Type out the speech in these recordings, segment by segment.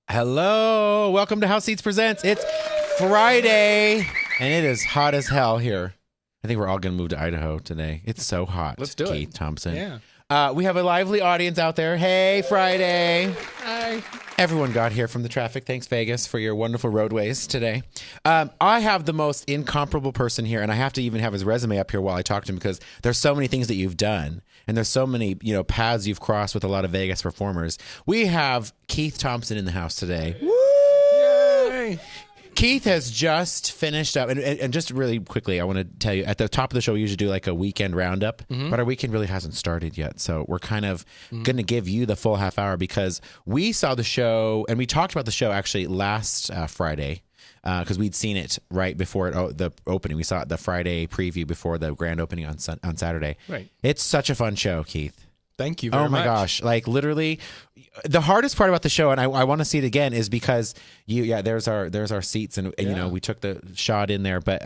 Hello, welcome to House Seats Presents. It's Friday, and it is hot as hell here. I think we're all going to move to Idaho today. It's so hot. Let's do it. Keith Thompson. Yeah. We have a lively audience out there. Hey, Friday. Hi. Everyone got here from the traffic. Thanks, Vegas, for your wonderful roadways today. I have the most incomparable person here, and I have to even have his resume up here while I talk to him because there's so many things that you've done, and there's so many paths you've crossed with a lot of Vegas performers. We have Keith Thompson in the house today. Woo! Yay! Keith has just finished up, and just really quickly, I want to tell you, at the top of the show, we usually do like a weekend roundup, but our weekend really hasn't started yet. So we're kind of going to give you the full half hour because we saw the show, and we talked about the show actually last Friday because we'd seen it right before the opening. We saw it the Friday preview before the grand opening on Saturday. Right. It's such a fun show, Keith. Thank you very much. Oh my gosh. Like literally the hardest part about the show, and I want to see it again, is because there's our seats and we took the shot in there. But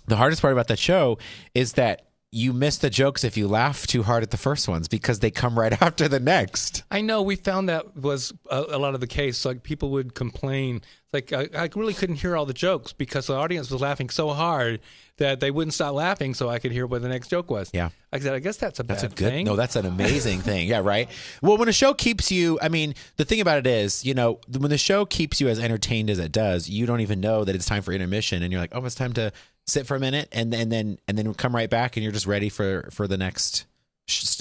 the hardest part about that show is that you miss the jokes if you laugh too hard at the first ones because they come right after the next. I know. We found that was a lot of the case. Like people would complain. Like I really couldn't hear all the jokes because the audience was laughing so hard that they wouldn't stop laughing so I could hear what the next joke was. Yeah. I said, I guess that's a good thing. No, that's an amazing thing. Yeah, right? Well, when a show keeps you, I mean, the thing about it is, when the show keeps you as entertained as it does, you don't even know that it's time for intermission and you're like, oh, it's time to sit for a minute and then come right back and you're just ready for the next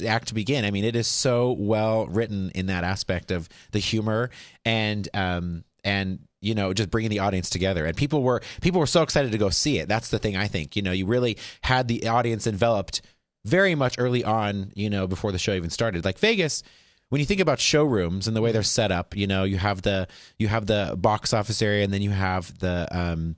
act to begin. I mean, it is so well written in that aspect of the humor and just bringing the audience together. And people were so excited to go see it. That's the thing, I think. You really had the audience enveloped very much early on, before the show even started. Like Vegas, when you think about showrooms and the way they're set up, you have the box office area and then you have the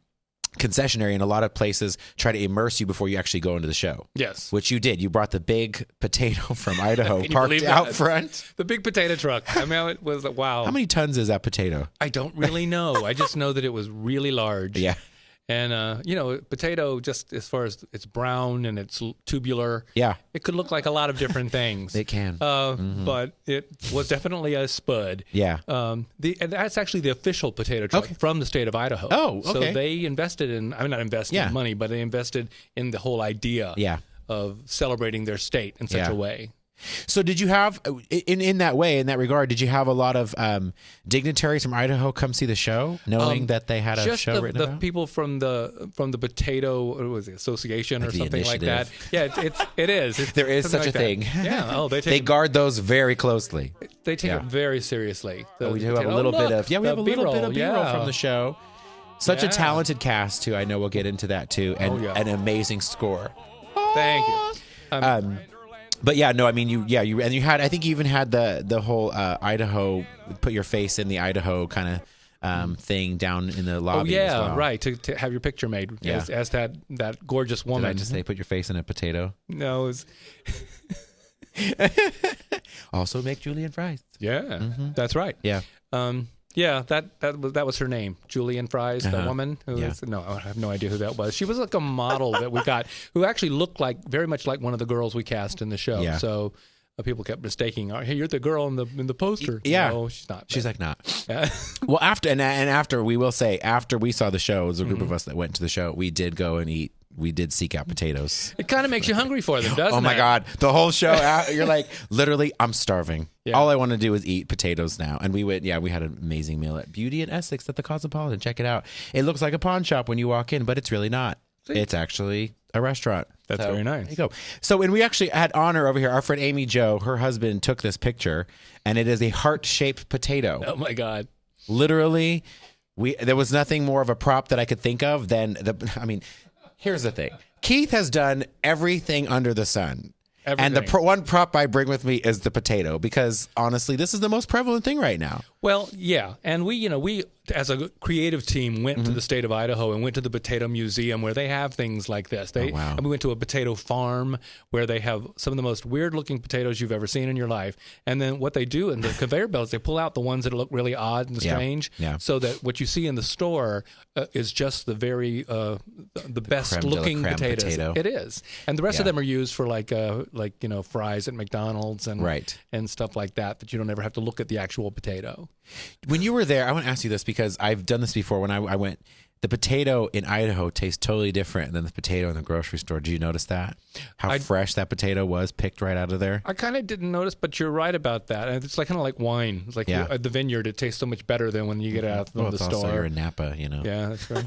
concession area, and a lot of places try to immerse you before you actually go into the show. Yes. Which you did. You brought the big potato from Idaho parked out front. The big potato truck. I mean, it was wow. How many tons is that potato? I don't really know. I just know that it was really large. Yeah. And, potato, just as far as it's brown and it's tubular, it could look like a lot of different things. It can. But it was definitely a spud. Yeah. And that's actually the official potato truck from the state of Idaho. Oh, okay. So they invested in, not invested in money, but they invested in the whole idea of celebrating their state in such a way. So did you have, in that regard, did you have a lot of dignitaries from Idaho come see the show, knowing that they had a show written about? Just the people from the Potato, what was it, Association or something like that. Yeah, it is. There is such a thing. Yeah. Oh, they guard those very closely. They take it very seriously. We do have a little bit of B-roll from the show. Such a talented cast too. I know we'll get into that too, and an amazing score. Thank you. But yeah, no, I mean you had, I think you even had the whole Idaho, put your face in the Idaho kind of thing down in the lobby. Oh yeah, as well. Right. To have your picture made as that gorgeous woman. Did I just say put your face in a potato? No. Also make Julian fries. Yeah, that's right. Yeah. Yeah, that was her name, Julian Fries, the woman who is. No, I have no idea who that was. She was like a model that we got who actually looked very much like one of the girls we cast in the show. Yeah. So people kept mistaking, "Hey, you're the girl in the poster." Yeah, no, she's not. She's like not. Well, after we will say after we saw the show, it was a group of us that went to the show. We did go and eat. We did seek out potatoes. It kind of makes you hungry for them, doesn't it? Oh my God. The whole show, you're like, literally, I'm starving. Yeah. All I want to do is eat potatoes now. And we had an amazing meal at Beauty and Essex at the Cosmopolitan. Check it out. It looks like a pawn shop when you walk in, but it's really not. See? It's actually a restaurant. That's very nice. There you go. So, and we actually had honor over here. Our friend Amy Jo, her husband, took this picture, and it is a heart-shaped potato. Oh my God. Literally, there was nothing more of a prop that I could think of than here's the thing. Keith has done everything under the sun. Everything. And the one prop I bring with me is the potato because, honestly, this is the most prevalent thing right now. Well, yeah, and we as a creative team went to the state of Idaho and went to the Potato Museum where they have things like this. And we went to a potato farm where they have some of the most weird-looking potatoes you've ever seen in your life. And then what they do in the conveyor belts, they pull out the ones that look really odd and strange, so that what you see in the store is just the very the best-looking potatoes. Potato. It is, and the rest of them are used for like fries at McDonald's and stuff like that you don't ever have to look at the actual potato. When you were there, I want to ask you this because I've done this before. When I went, the potato in Idaho tastes totally different than the potato in the grocery store. Did you notice that? How fresh that potato was, picked right out of there? I kind of didn't notice, but you're right about that. And it's kind of like wine. It's like the vineyard. It tastes so much better than when you get it out of the store. Also you're in Napa, Yeah, that's right.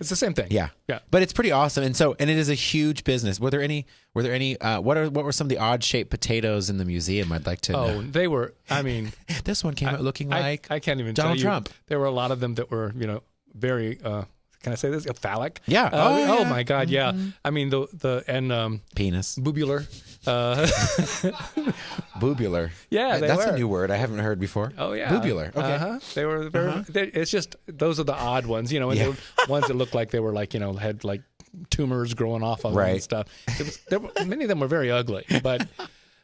It's the same thing. Yeah. But it's pretty awesome, and it is a huge business. Were there any? What were some of the odd shaped potatoes in the museum? I'd like to know. Oh, they were. I mean, this one came out looking like I can't even Donald tell you. Trump. There were a lot of them that were very. Can I say this? Phallic. Yeah. Oh my God. Yeah. I mean penis. Bubular. Bubular. Yeah, that's a new word I haven't heard before. Oh yeah. Bubular. Okay. They were very. It's just those are the odd ones, and the ones that looked like they were had like tumors growing off of them and stuff. Many of them were very ugly, but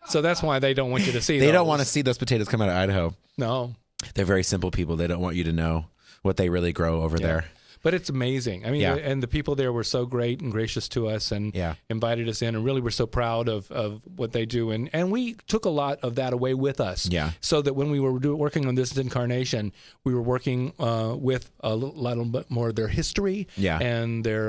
so that's why they don't want you to see. They don't want to see those potatoes come out of Idaho. No. They're very simple people. They don't want you to know what they really grow over there. But it's amazing. I mean, and the people there were so great and gracious to us and invited us in and really were so proud of what they do. And we took a lot of that away with us. Yeah. So that when we were working on this incarnation, we were working with a little bit more of their history and their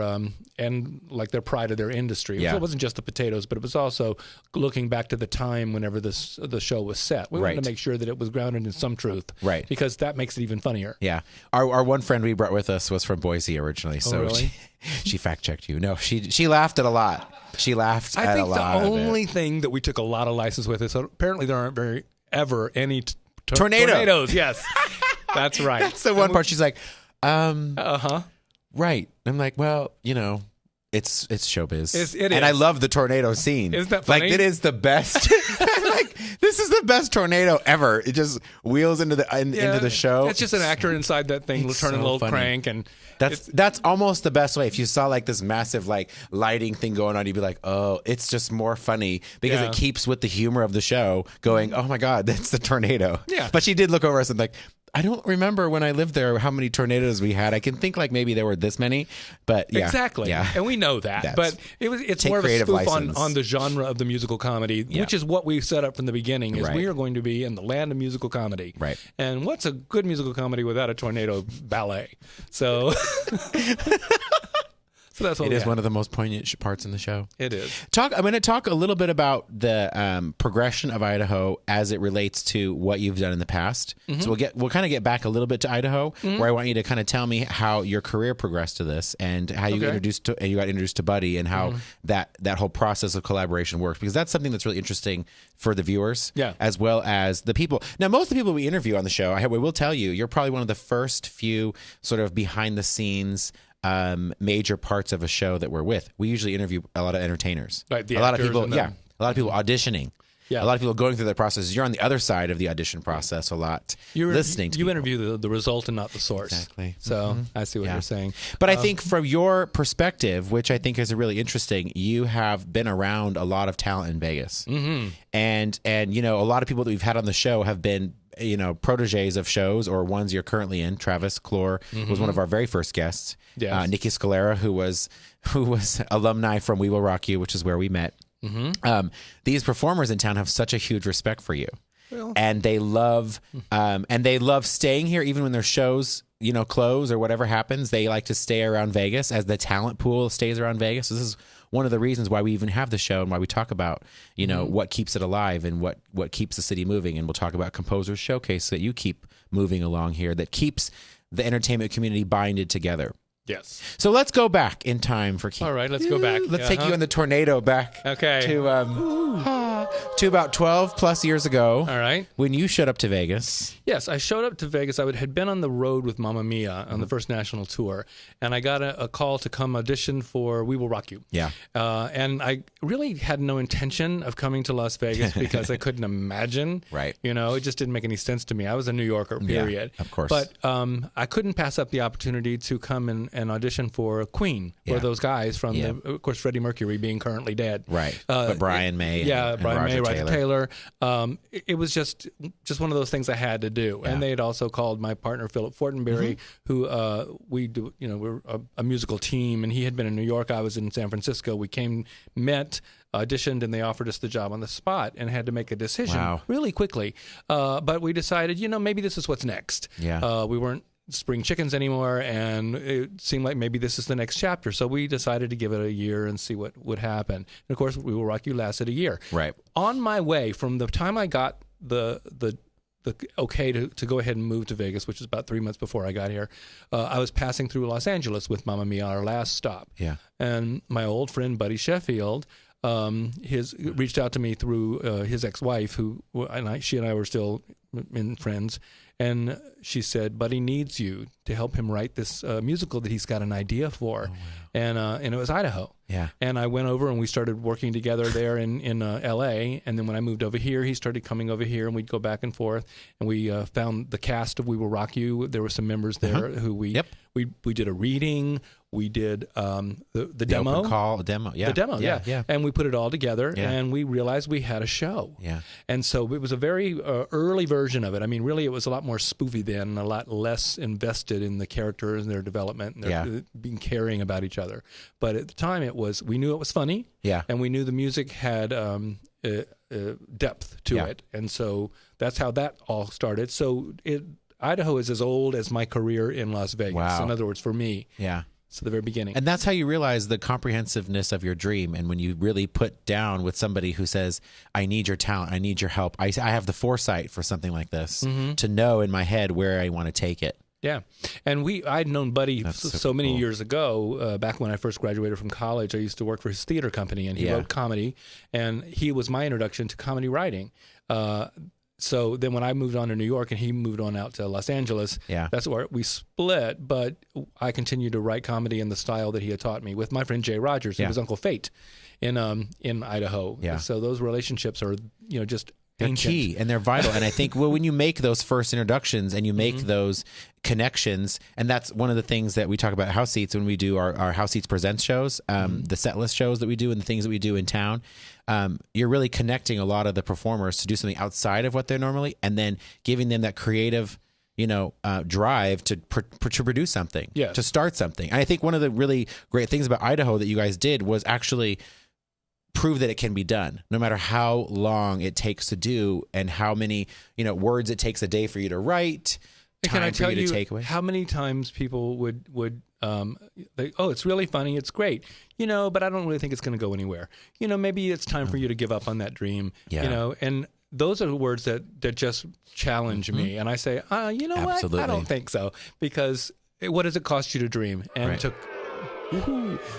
like their pride of their industry. So it wasn't just the potatoes, but it was also looking back to the time whenever the show was set. We wanted to make sure that it was grounded in some truth. Right. Because that makes it even funnier. Yeah. Our one friend we brought with us was from Boise originally, so really? she fact checked you. No, she laughed at a lot. She laughed at a lot. I think the only thing that we took a lot of license with is apparently there aren't ever any tornadoes. Yes, that's right. That's the one part. She's like, right. I'm like, well, it's showbiz. It is. And I love the tornado scene. Isn't that funny? Like, it is the best. Like, this is the best tornado ever. It just wheels into the show. It's just an actor inside that thing turning a little crank, and that's almost the best way. If you saw like this massive like lighting thing going on, you'd be like, oh, it's just more funny because it keeps with the humor of the show. Going, oh my God, that's the tornado. Yeah. But she did look over us and like, I don't remember when I lived there how many tornadoes we had. I can think like maybe there were this many, but exactly. Yeah. And we know that. But it's more of a spoof on the genre of the musical comedy, which is what we set up from the beginning. Is we are going to be in the land of musical comedy. Right. And what's a good musical comedy without a tornado ballet? So. So that's what it is one of the most poignant parts in the show. It is. I'm going to talk a little bit about the progression of Idaho as it relates to what you've done in the past. Mm-hmm. So we'll kind of get back a little bit to Idaho, where I want you to kind of tell me how your career progressed to this and how you got introduced to Buddy and how that whole process of collaboration works, because that's something that's really interesting for the viewers, as well as the people. Now, most of the people we interview on the show, I will tell you, you're probably one of the first few sort of behind the scenes major parts of a show that we're with. We usually interview a lot of entertainers, right? A lot of people, a lot of people auditioning. Yeah. A lot of people going through that process. You're on the other side of the audition process a lot. Listening to you people. Interview the result and not the source. Exactly. So I see what you're saying. But I think from your perspective, which I think is really interesting, you have been around a lot of talent in Vegas, and a lot of people that we've had on the show have been proteges of shows or ones you're currently in. Travis Clore was one of our very first guests. Yes. Nikki Scalera, who was alumni from We Will Rock You, which is where we met. These performers in town have such a huge respect for you, and they love staying here even when their shows close or whatever happens. They like to stay around Vegas as the talent pool stays around Vegas. This is one of the reasons why we even have the show and why we talk about what keeps it alive and what keeps the city moving. And we'll talk about Composers Showcase that you keep moving along here, that keeps the entertainment community binded together. Yes. So let's go back in time for Keith. All right, let's go back. Let's take you in the tornado back. Okay. To to about 12 plus years ago. All right. When you showed up to Vegas. Yes, I showed up to Vegas. I had been on the road with Mamma Mia on the first national tour, and I got a call to come audition for We Will Rock You. Yeah. And I really had no intention of coming to Las Vegas because I couldn't imagine. Right. It just didn't make any sense to me. I was a New Yorker, period. Yeah, of course. But I couldn't pass up the opportunity to come and audition for Queen, for those guys from, of course, Freddie Mercury being currently dead. Right. But Brian May. And Brian May, Roger Taylor. It was just one of those things I had to do. Yeah. And they had also called my partner, Philip Fortenberry, who we do, we're a musical team, and he had been in New York. I was in San Francisco. We met, auditioned, and they offered us the job on the spot and had to make a decision really quickly. But we decided, maybe this is what's next. Yeah. We weren't spring chickens anymore, and it seemed like maybe this is the next chapter. So we decided to give it a year and see what would happen. And of course, We Will Rock You lasted a year. Right. On my way, from the time I got the okay to go ahead and move to Vegas, which is about 3 months before I got here, I was passing through Los Angeles with Mamma Mia, our last stop. Yeah. And my old friend Buddy Sheffield, reached out to me through his ex-wife, she and I were still friends, and she said, Buddy needs you to help him write this musical that he's got an idea for. Oh, wow. And it was Idaho. Yeah. And I went over and we started working together there in L.A. And then when I moved over here, he started coming over here, and we'd go back and forth. And we found the cast of We Will Rock You. There were some members there who we did a reading. We did the demo. Open call demo. Yeah. The demo, yeah. And we put it all together, and we realized we had a show. Yeah. And so it was a very early version of it. I mean, really, it was a lot more spoofy then, a lot less invested in the characters and their development and their being caring about each other. But at the time, we knew it was funny. Yeah. And we knew the music had depth to it. And so that's how that all started. So Idaho is as old as my career in Las Vegas. Wow. In other words, for me. Yeah. So the very beginning. And that's how you realize the comprehensiveness of your dream. And when you really put down with somebody who says, I need your talent, I need your help. I have the foresight for something like this to know in my head where I want to take it. Yeah. And I'd known Buddy so many years ago, back when I first graduated from college. I used to work for his theater company, and he wrote comedy, and he was my introduction to comedy writing. So then when I moved on to New York and he moved on out to Los Angeles, that's where we split. But I continued to write comedy in the style that he had taught me with my friend Jay Rogers, who was Uncle Fate in Idaho. Yeah. So those relationships are, just they're ancient. Key, and they're vital. And I think when you make those first introductions and you make those connections, and that's one of the things that we talk about at House Seats when we do our House Seats Presents shows, the set list shows that we do and the things that we do in town. You're really connecting a lot of the performers to do something outside of what they're normally, and then giving them that creative, drive to produce something, to start something. And I think one of the really great things about Idaho that you guys did was actually prove that it can be done, no matter how long it takes to do and how many words it takes a day for you to write. Can I tell you how many times people would it's really funny, it's great, but I don't really think it's going to go anywhere. Maybe it's time for you to give up on that dream. And those are the words that just challenge me. And I say, Absolutely. what? I don't think so, because what does it cost you to dream? And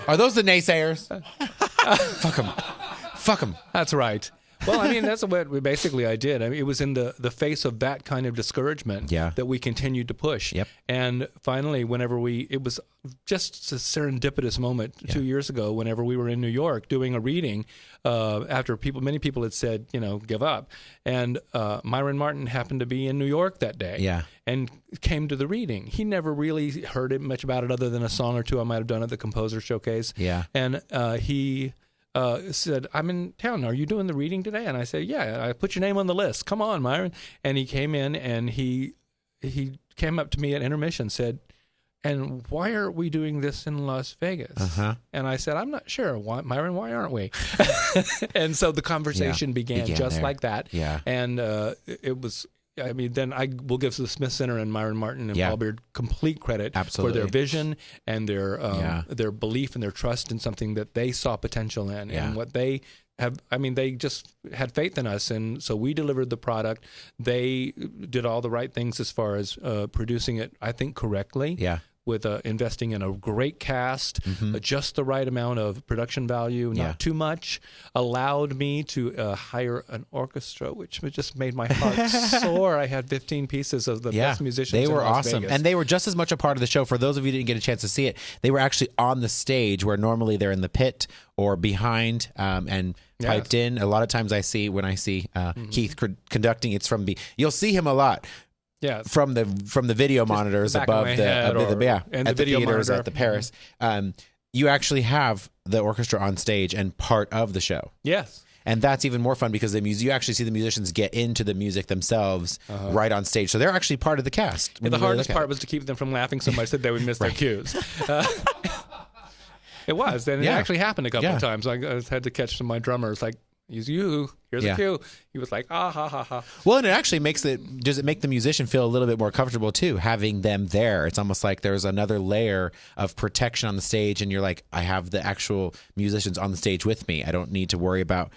Are those the naysayers? Fuck them. That's right. Well, I mean, that's what I did. I mean, it was in the face of that kind of discouragement that we continued to push. Yep. And finally, it was just a serendipitous moment 2 years ago, whenever we were in New York doing a reading, after many people had said, give up. And Myron Martin happened to be in New York that day. Yeah. And came to the reading. He never really heard much about it other than a song or two I might have done at the Composer Showcase. Yeah. And he said, I'm in town. Are you doing the reading today? And I said, yeah. I put your name on the list. Come on, Myron. And he came in, and he came up to me at intermission, said, and why are we doing this in Las Vegas? And I said, I'm not sure. Myron, why aren't we? And so the conversation began just there. Like that. Yeah. And it was... I mean, then I will give the Smith Center and Myron Martin and Paul Beard complete credit for their vision and their belief and their trust in something that they saw potential in, and what they have. I mean, they just had faith in us, and so we delivered the product. They did all the right things as far as producing it, I think, correctly. Yeah. with investing in a great cast, just the right amount of production value, not too much, allowed me to hire an orchestra, which just made my heart soar. I had 15 pieces of the best musicians. They were in Las awesome. Vegas. And they were just as much a part of the show. For those of you who didn't get a chance to see it, they were actually on the stage where normally they're in the pit or behind and piped in. A lot of times when I see Keith conducting, it's from you'll see him a lot. Yeah, from the video monitors above and the video theaters monitor. at the Paris. You actually have the orchestra on stage and part of the show. Yes. And that's even more fun because you actually see the musicians get into the music themselves right on stage. So they're actually part of the cast. The hardest part was to keep them from laughing so much that they would miss their cues. It was. And it actually happened a couple of times. I had to catch some of my drummers like, here's you. Here's a cue. He was like, ha, ha, ha. Well, and it actually does it make the musician feel a little bit more comfortable too, having them there? It's almost like there's another layer of protection on the stage, and you're like, I have the actual musicians on the stage with me. I don't need to worry about,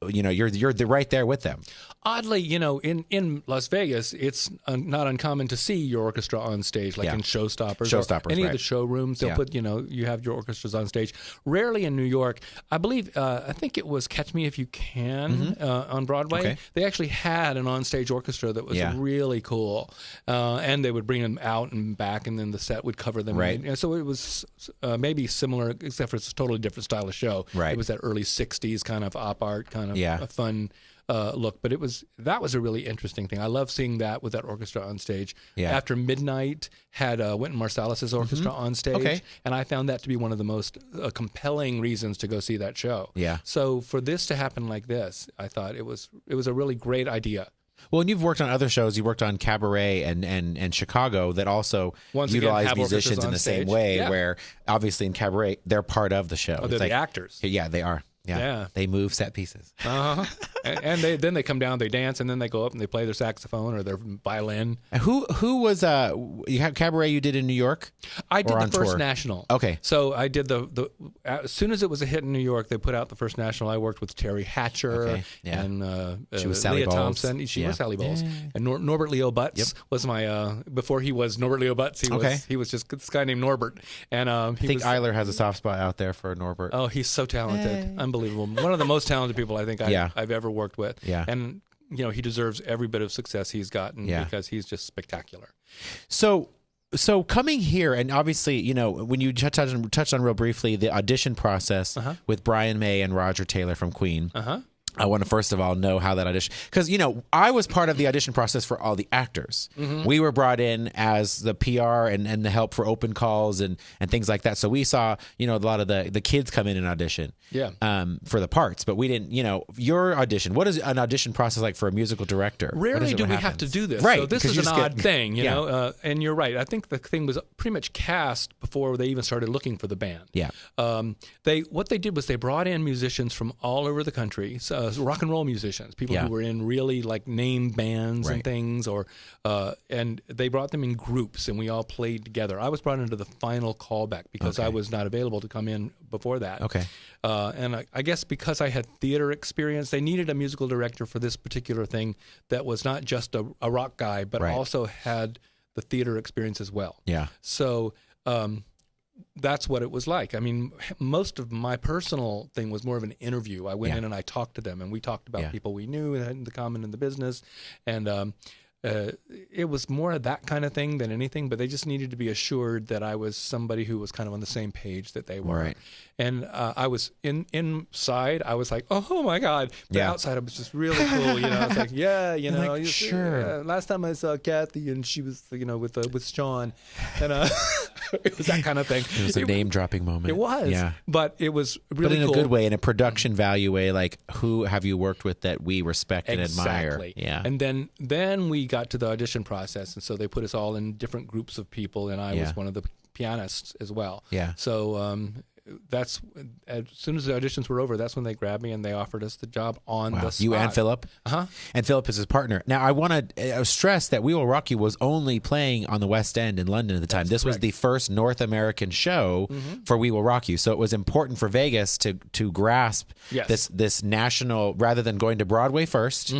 you're right there with them. Oddly, in Las Vegas, it's not uncommon to see your orchestra on stage, like in Showstoppers or any of the showrooms. They'll put, you have your orchestras on stage. Rarely in New York. I believe, I think it was Catch Me If You Can on Broadway. Okay. They actually had an on-stage orchestra that was really cool. And they would bring them out and back, and then the set would cover them. Right. And so it was maybe similar, except for it's a totally different style of show. Right. It was that early 60s kind of op art, kind of a fun look, but that was a really interesting thing. I love seeing that with that orchestra on stage. Yeah. After Midnight had Wynton Marsalis's orchestra on stage, and I found that to be one of the most compelling reasons to go see that show. Yeah. So for this to happen like this, I thought it was a really great idea. Well, and you've worked on other shows. You worked on Cabaret and Chicago that also utilize musicians in the same way, where obviously in Cabaret, they're part of the show. Oh, they're the actors. Yeah, they are. Yeah. They move set pieces. And then they come down, they dance, and then they go up and they play their saxophone or their violin. And who was you have Cabaret you did in New York? I did the first national. Okay. So I did the as soon as it was a hit in New York, they put out the first national. I worked with Terry Hatcher and she was Sally Leah Bowles. Thompson. She was Sally Bowles. And Norbert Leo Butz was my before he was Norbert Leo Butz. He was just this guy named Norbert. And I think Eiler has a soft spot out there for Norbert. Oh, he's so talented. Unbelievable. One of the most talented people I think I've ever worked with. Yeah. And he deserves every bit of success he's gotten because he's just spectacular. So coming here, and obviously, when you touched on real briefly the audition process with Brian May and Roger Taylor from Queen. I want to first of all know how that audition, because I was part of the audition process for all the actors. We were brought in as the PR and the help for open calls and things like that. So we saw a lot of the kids come in and audition for the parts, but we didn't. Your audition. What is an audition process like for a musical director? Rarely do we have to do this. Right. So this is an odd thing, you know. And you're right. I think the thing was pretty much cast before they even started looking for the band. Yeah. What they did was they brought in musicians from all over the country. Rock and roll musicians, people who were in really like name bands and things, and they brought them in groups, and we all played together. I was brought into the final callback because I was not available to come in before that. Okay. And I guess because I had theater experience, they needed a musical director for this particular thing that was not just a rock guy, but also had the theater experience as well. Yeah. So that's what it was like. I mean, most of my personal thing was more of an interview. I went in and I talked to them, and we talked about people we knew and had the common in the business, and it was more of that kind of thing than anything. But they just needed to be assured that I was somebody who was kind of on the same page that they were. Right. And I was inside. I was like, oh my God. But outside, it was just really cool. I was like, like, sure. Last time I saw Kathy, and she was, with Sean, and it was that kind of thing. It was a name dropping moment. It was. Yeah. But it was really cool. But in a good way, in a production value way, like who have you worked with that we respect and admire? Exactly. Yeah. And then we got to the audition process, and so they put us all in different groups of people, and I was one of the pianists as well. Yeah. So that's as soon as the auditions were over, that's when they grabbed me and they offered us the job on the spot. You and Philip? And Philip is his partner. Now, I want to stress that We Will Rock You was only playing on the West End in London at the time. This was the first North American show for We Will Rock You. So it was important for Vegas to grasp this national, rather than going to Broadway first.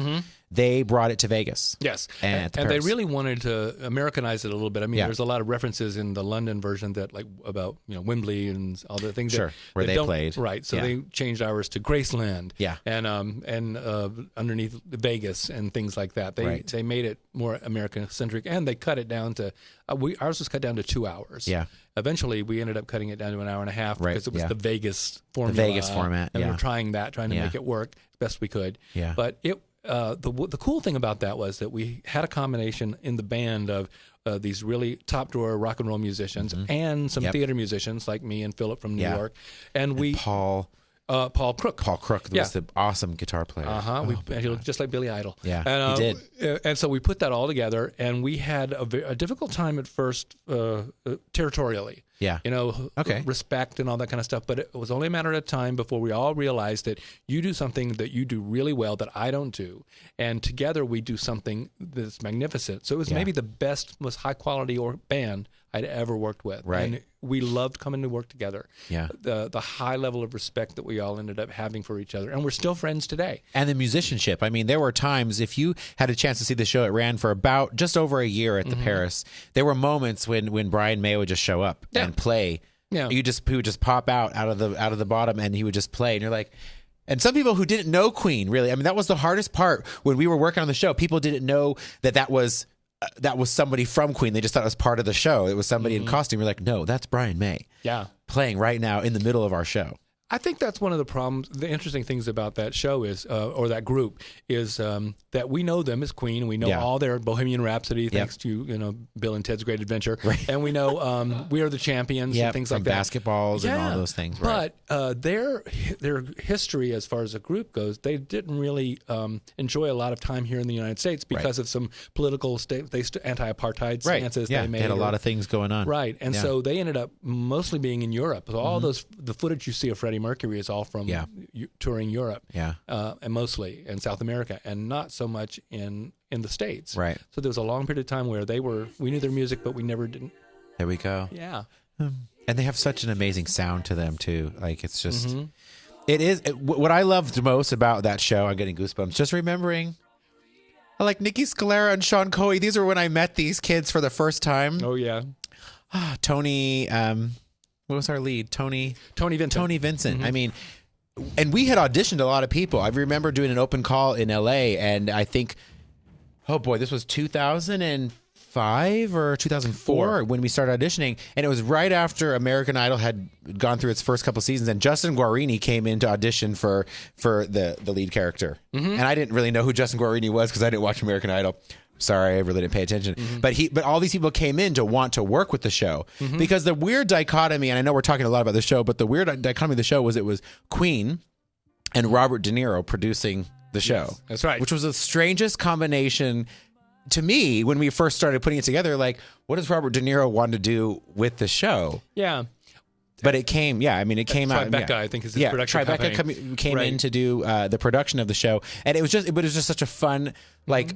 they brought it to Vegas. Yes, and they really wanted to Americanize it a little bit. I mean, Yeah. there's a lot of references in the London version that like about Wembley and all the things where they played. Right, so Yeah. they changed ours to Graceland. Yeah. and underneath Vegas and things like that. They made it more American centric, and they cut it down to ours was cut down to 2 hours. Yeah. Eventually, we ended up cutting it down to an hour and a half Right, because it was yeah. the Vegas formula. The Vegas format, and yeah. we're trying to Yeah. make it work as best we could. Yeah. But the cool thing about that was that we had a combination in the band of these really top drawer rock and roll musicians and some Yep. theater musicians like me and Philip from New Yeah. York, and Paul Crook. Paul Crook was the awesome guitar player. He looked just like Billy Idol. Yeah, and, he did. And so we put that all together, and we had a difficult time at first territorially. Yeah. Okay. Respect and all that kind of stuff. But it was only a matter of time before we all realized that you do something that you do really well that I don't do. And together we do something that's magnificent. So it was maybe the best, most high quality band I'd ever worked with. Right. And we loved coming to work together. Yeah. The high level of respect that we all ended up having for each other. And we're still friends today. And the musicianship. I mean, there were times, if you had a chance to see the show, it ran for about just over a year at the Paris. There were moments when Brian May would just show up and play. Yeah. He would just pop out of the bottom, and he would just play. And you're like, and some people who didn't know Queen, really, I mean, that was the hardest part when we were working on the show. People didn't know that was somebody from Queen. They just thought it was part of the show. It was somebody in costume. You're like, no, that's Brian May. Yeah. Playing right now in the middle of our show. I think that's one of the problems. The interesting things about that show is, or that group, is that we know them as Queen. We know all their Bohemian Rhapsody, thanks to Bill and Ted's Great Adventure, and we know We Are the Champions and things like that. Basketballs and all those things. Right. But their history, as far as a group goes, they didn't really enjoy a lot of time here in the United States because of some political anti-apartheid stances they made. They had a lot of things going on. Right, and so they ended up mostly being in Europe. So all the footage you see of Freddie Mercury is all from touring Europe, and mostly in South America, and not so much in the States. Right. So there was a long period of time where we knew their music, but we never didn't. There we go. Yeah. And they have such an amazing sound to them too. Like it's just, what I loved most about that show. I'm getting goosebumps just remembering. Like Nikki Scalera and Sean Coey. These were when I met these kids for the first time. Oh yeah. Tony. What was our lead? Tony Vincent. Mm-hmm. I mean, and we had auditioned a lot of people. I remember doing an open call in LA, and I think, oh boy, this was 2005 or 2004 when we started auditioning, and it was right after American Idol had gone through its first couple seasons, and Justin Guarini came in to audition for the lead character, and I didn't really know who Justin Guarini was because I didn't watch American Idol. Sorry, I really didn't pay attention. But all these people came in to want to work with the show because the weird dichotomy, and I know we're talking a lot about the show, but the weird dichotomy of the show was it was Queen and Robert De Niro producing the show. Yes, that's right. Which was the strangest combination to me when we first started putting it together. Like, what does Robert De Niro want to do with the show? Yeah. But it came, it came out. Tribeca, I think, is his production company. Tribeca came in to do the production of the show, and it was just such a fun, like.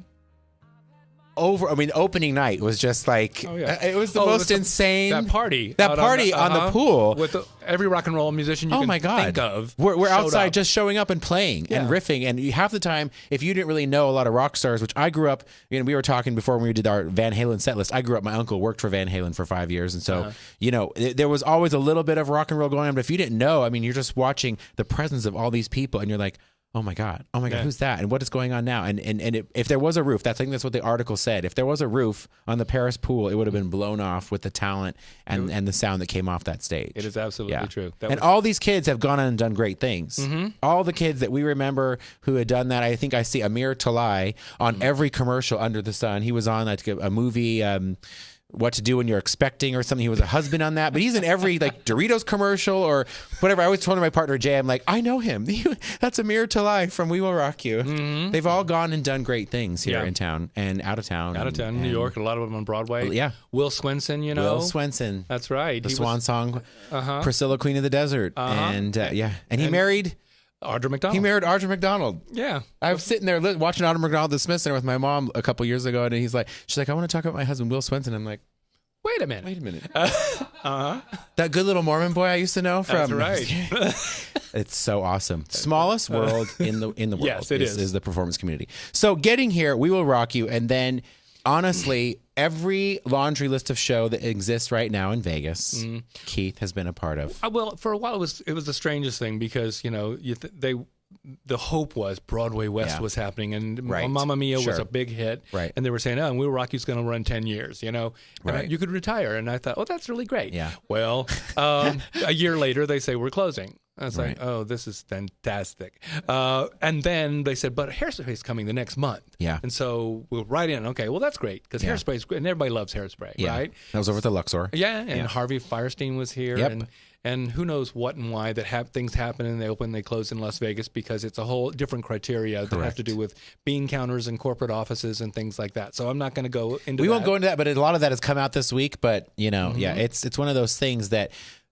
Opening night was just like it was the most insane party on the pool with every rock and roll musician you can think of. We're outside just showing up and playing and riffing, and half the time, if you didn't really know a lot of rock stars, which I grew up, we were talking before when we did our Van Halen set list. I grew up, my uncle worked for Van Halen for 5 years, and so there was always a little bit of rock and roll going on. But if you didn't know, you're just watching the presence of all these people, and you're like, oh my God, who's that? And what is going on now? And if there was a roof, I think that's what the article said. If there was a roof on the Paris pool, it would have been blown off with the talent and the sound that came off that stage. It is absolutely true. All these kids have gone on and done great things. All the kids that we remember who had done that, I think I see Amir Talai on every commercial under the sun. He was on a movie, What to Do When You're Expecting or something. He was a husband on that, but he's in every Doritos commercial or whatever. I always told my partner Jay, I'm like, I know him. That's Amir Talai from We Will Rock You. They've all gone and done great things here in town and out of town. New York, a lot of them on Broadway. Yeah. Will Swenson, Will Swenson. That's right. The swan song, Priscilla, Queen of the Desert. And he married... Audra McDonald. He married Audra McDonald. Yeah. I was sitting there watching Audra McDonald at the Smith Center with my mom a couple years ago, and she's like, I want to talk about my husband, Will Swenson. I'm like, Wait a minute. That good little Mormon boy I used to know from. That's right. It's so awesome. Smallest world in the world. Yes, it is the performance community. So getting here, We Will Rock You, and then honestly, every laundry list of show that exists right now in Vegas, Keith has been a part of. Well, for a while it was the strangest thing because the hope was Broadway West was happening, and Mamma Mia was a big hit, and they were saying, and We Will Rock You's going to run 10 years, and you could retire, and I thought, oh, that's really great. Yeah. Well, a year later they say we're closing. I was like, oh, this is fantastic. And then they said, but Hairspray's coming the next month. Yeah. And so we'll write in, okay, well, that's great, because Hairspray's great, and everybody loves Hairspray, right? That was over at the Luxor. Yeah, and Harvey Fierstein was here, and who knows what and why that things happen and they open, they close in Las Vegas because it's a whole different criteria that have to do with bean counters and corporate offices and things like that. So I'm not going to go into We won't go into that, but a lot of that has come out this week. But, it's one of those things that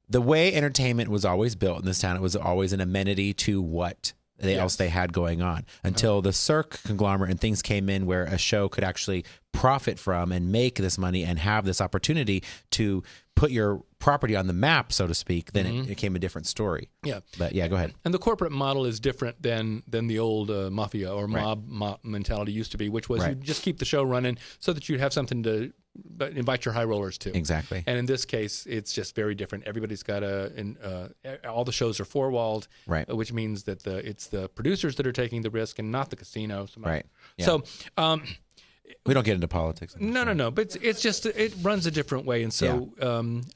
the way entertainment was always built in this town, it was always an amenity to what else they had going on until the Cirque conglomerate and things came in where a show could actually profit from and make this money and have this opportunity to put your property on the map, so to speak. Then it became a different story. Yeah. But go ahead. And the corporate model is different than the old mafia or mob mentality used to be, which was you just keep the show running so that you'd have something to invite your high rollers to. Exactly. And in this case, it's just very different. Everybody's got all the shows are four-walled, which means that it's the producers that are taking the risk and not the casino. Right. Yeah. So we don't get into politics. No. But it's just it runs a different way, and so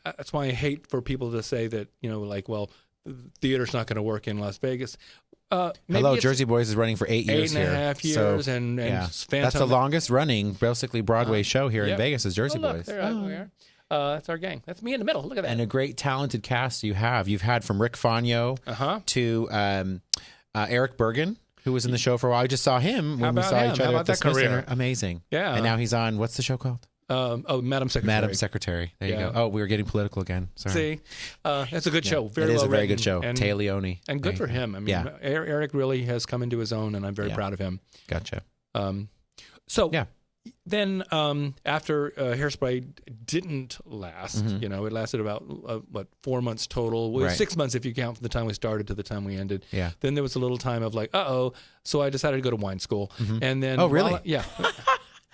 that's why I hate for people to say that well, theater's not going to work in Las Vegas. Hello, Jersey Boys is running for 8 years here. 8.5 years, so, and that's the longest running, basically Broadway show here in Vegas is Jersey Boys. There we are. That's our gang. That's me in the middle. Look at that. And a great talented cast you've had from Rick Fonyo to Eric Bergen, who was in the show for a while. I just saw him when we saw each other at the Smith Center. Amazing. Yeah. And now he's on, what's the show called? Madam Secretary. Madam Secretary. There you go. Oh, we were getting political again. Sorry. See, it's a good show. Very it is well a very written, good show. Tay Leone. And good for him. I mean, Eric really has come into his own, and I'm very proud of him. Gotcha. Then after Hairspray didn't last, it lasted about 4 months total. Well, 6 months if you count from the time we started to the time we ended. Yeah. Then there was a little time of like, so I decided to go to wine school, and then really?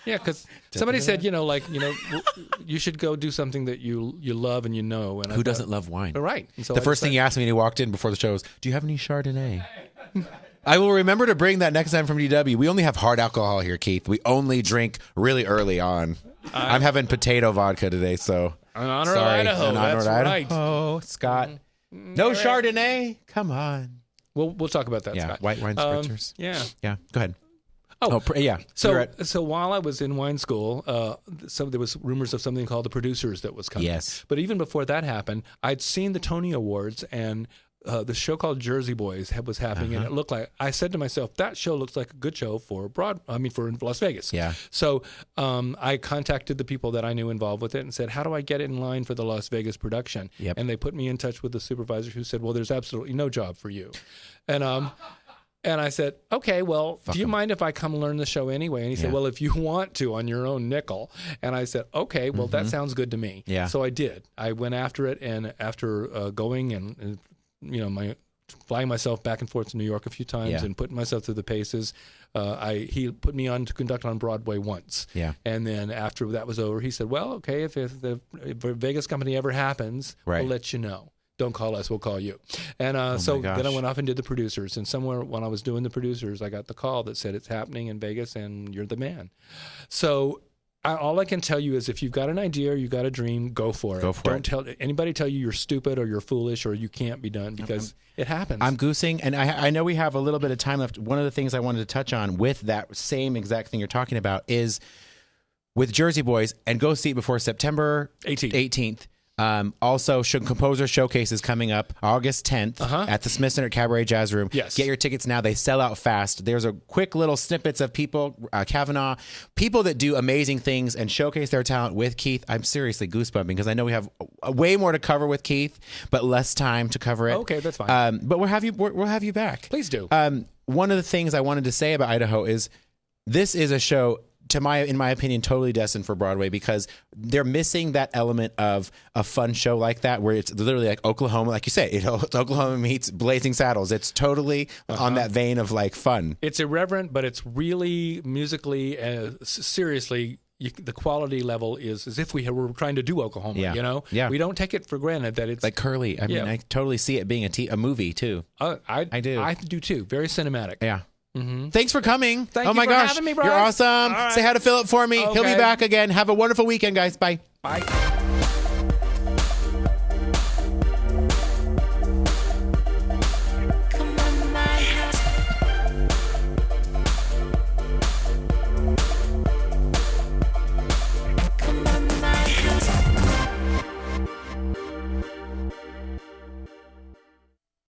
Yeah, because somebody said, you should go do something that you love and And who doesn't love wine? Right. And so the first thing he asked me when he walked in before the show was, "Do you have any Chardonnay?" I will remember to bring that next time from DW. We only have hard alcohol here, Keith. We only drink really early on. I'm having potato vodka today, so in honor of Idaho. That's right. Oh, Scott. No Chardonnay. Come on. We'll talk about that, Scott. White wine spritzers. Yeah. Go ahead. So while I was in wine school, there was rumors of something called the Producers that was coming. Yes. But even before that happened, I'd seen the Tony Awards and the show called Jersey Boys was happening, and it looked like, I said to myself, that show looks like a good show for Las Vegas. Yeah. So I contacted the people that I knew involved with it and said, how do I get it in line for the Las Vegas production? Yep. And they put me in touch with the supervisor who said, well, there's absolutely no job for you. And I said, okay, well, do you mind if I come learn the show anyway? And he said, well, if you want to on your own nickel. And I said, okay, well, that sounds good to me. Yeah. So I did. I went after it, and after going and flying myself back and forth to New York a few times and putting myself through the paces, he put me on to conduct on Broadway once. Yeah. And then after that was over, he said, well, okay, if the Vegas company ever happens, we'll let you know. Don't call us, we'll call you. And then I went off and did the Producers. And somewhere when I was doing the Producers, I got the call that said, it's happening in Vegas and you're the man. So all I can tell you is if you've got an idea or you've got a dream, go for it. Don't tell anybody tell you you're stupid or you're foolish or you can't be done, because it happens. I'm goosing, and I know we have a little bit of time left. One of the things I wanted to touch on with that same exact thing you're talking about is with Jersey Boys, and go see it before September 18th. Also, Composer Showcase is coming up August 10th at the Smith Center Cabaret Jazz Room. Yes. Get your tickets now. They sell out fast. There's a quick little snippets of people, Kavanaugh, people that do amazing things and showcase their talent with Keith. I'm seriously goosebumping because I know we have way more to cover with Keith, but less time to cover it. Okay, that's fine. But we'll have you back. Please do. One of the things I wanted to say about Idaho is this is a show in my opinion, totally destined for Broadway because they're missing that element of a fun show like that where it's literally like Oklahoma, like you say, it's Oklahoma meets Blazing Saddles. It's totally on that vein of like fun. It's irreverent, but it's really musically, seriously. The quality level is as if we were trying to do Oklahoma, you know? Yeah. We don't take it for granted that it's... Like Curly. I mean, I totally see it being a movie, too. I do. I do, too. Very cinematic. Yeah. Mm-hmm. Thanks for coming. Thank you for having me, Bryce. You're awesome. Right. Say hi to Philip for me. Okay. He'll be back again. Have a wonderful weekend, guys. Bye. Bye.